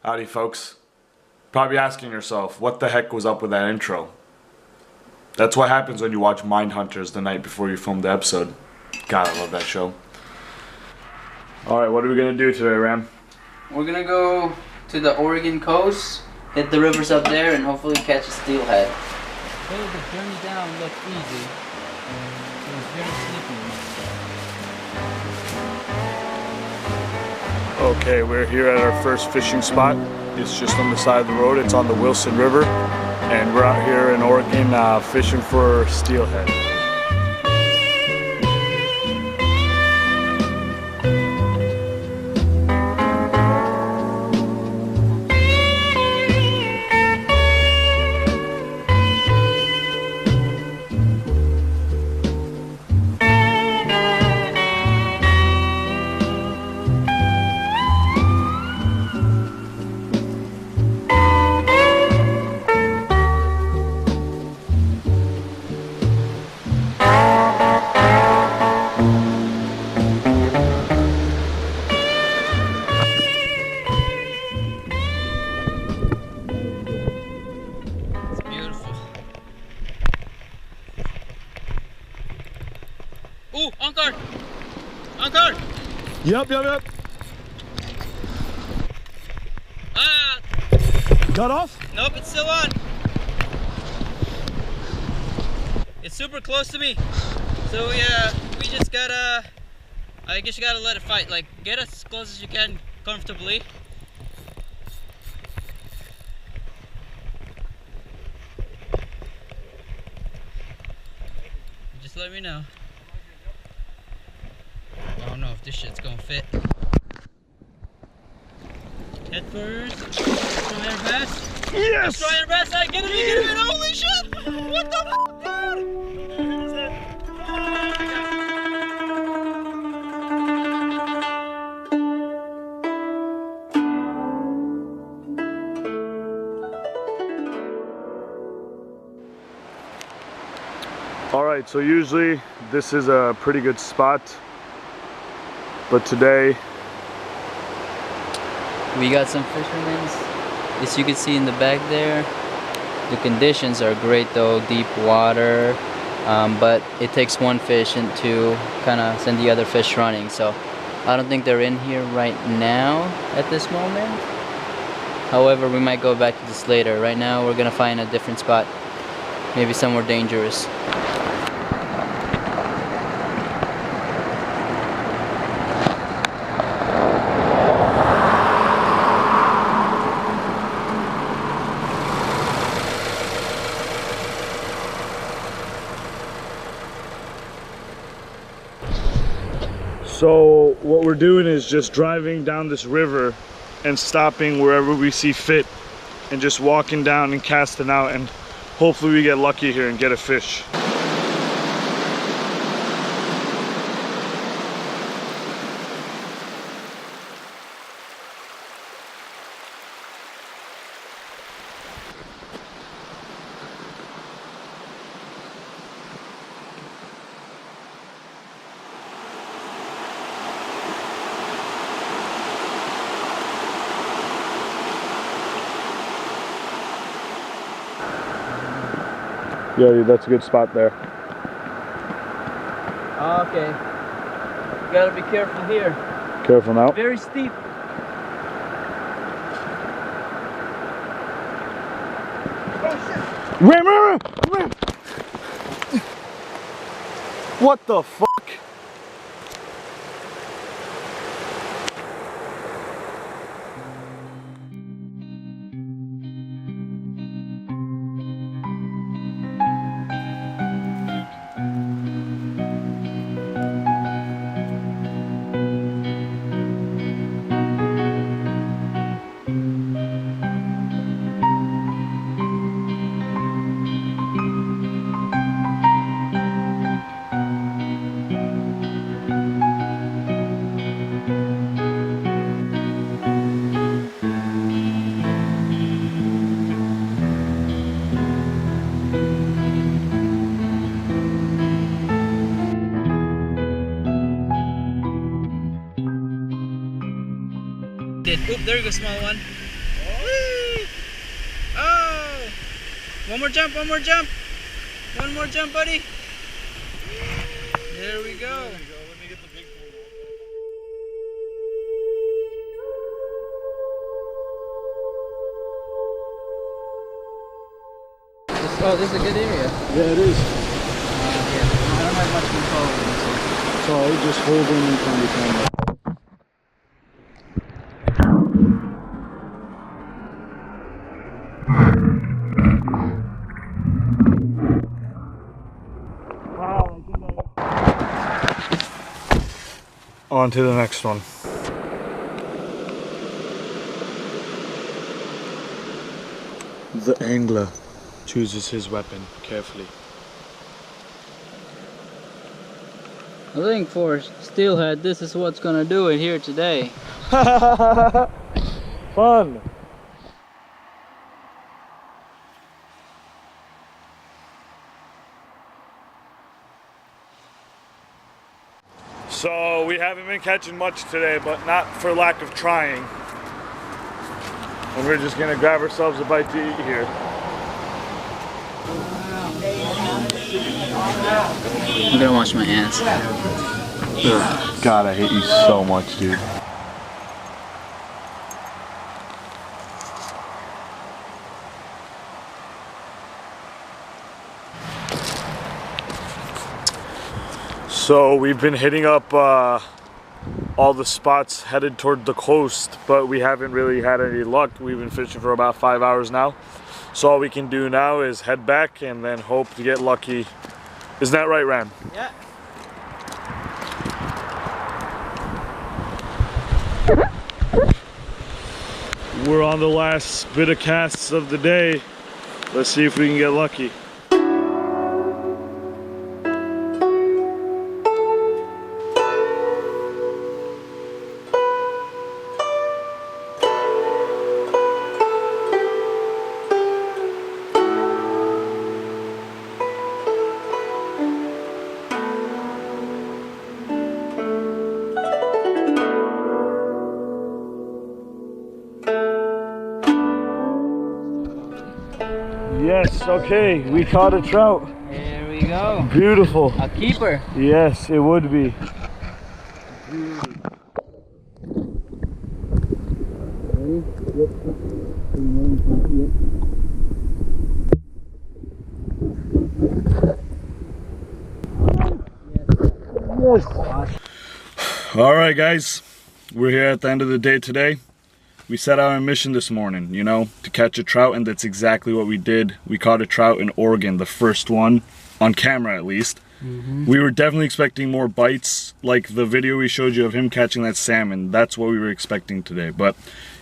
Howdy folks. Probably asking yourself, what the heck was up with that intro? That's what happens when you watch Mindhunters the night before you film the episode. God, I love that show. Alright, what are we gonna do today, Ram? We're gonna go to the Oregon coast, hit the rivers up there, and hopefully catch a steelhead. Well, the journey down looked easy. It was very sleepy. Okay, we're here at our first fishing spot. It's just on the side of the road. It's on the Wilson River. And we're out here in Oregon fishing for steelhead. Ooh, anchor! Anchor! Yep. Ah! Got off? Nope, it's still on. It's super close to me. So yeah, we just gotta, I guess you gotta let it fight. Like, get as close as you can comfortably. Just let me know. I don't know if this shit's gonna fit. Head first. Try your best. Yes! Try your best. Get him. Holy shit! What the fuck, dude? Alright, so usually this is a pretty good spot. But today We got some fishermen, as you can see in the back there. The conditions are great though, deep water, but it takes one fish to kind of send the other fish running. So I don't think they're in here right now at this moment. However, we might go back to this later. Right now we're gonna find a different spot, maybe somewhere dangerous. So what we're doing is just driving down this river and stopping wherever we see fit and just walking down and casting out, and hopefully we get lucky here and get a fish. Yeah, that's a good spot there. Okay. You gotta be careful here. Careful now. Very steep. Ram! What the fuck? Oop, there you go, small one. One more jump, one more jump. One more jump, buddy. There we go. Let me get the big one. Oh, this is a good area. Yeah, it is. Yeah, I don't have much control over this. So I just hold in and kind of camera. On to the next one. The angler chooses his weapon carefully. I think for Steelhead, this is what's gonna do it here today. Fun! So we haven't been catching much today, but not for lack of trying. And we're just gonna grab ourselves a bite to eat here. I'm gonna wash my hands. God, I hate you so much, dude. So we've been hitting up all the spots headed toward the coast, but we haven't really had any luck. We've been fishing for about 5 hours now. So all we can do now is head back and then hope to get lucky. Isn't that right, Ram? Yeah. We're on the last bit of casts of the day. Let's see if we can get lucky. Yes, okay, we caught a trout. There we go. Beautiful. A keeper. Yes, it would be. All right, guys, we're here at the end of the day today. We set out on a mission this morning, you know, to catch a trout, and that's exactly what we did. We caught a trout in Oregon, the first one, on camera at least. We were definitely expecting more bites, like the video we showed you of him catching that salmon. That's what we were expecting today. But,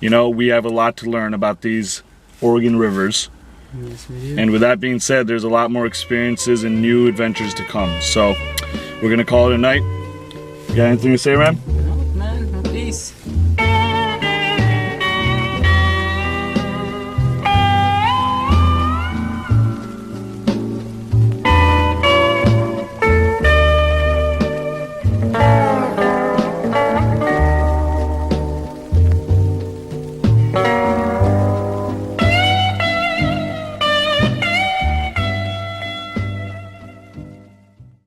you know, we have a lot to learn about these Oregon rivers. Yes, we do. And with that being said, there's a lot more experiences and new adventures to come. So we're going to call it a night. You got anything to say, Ram?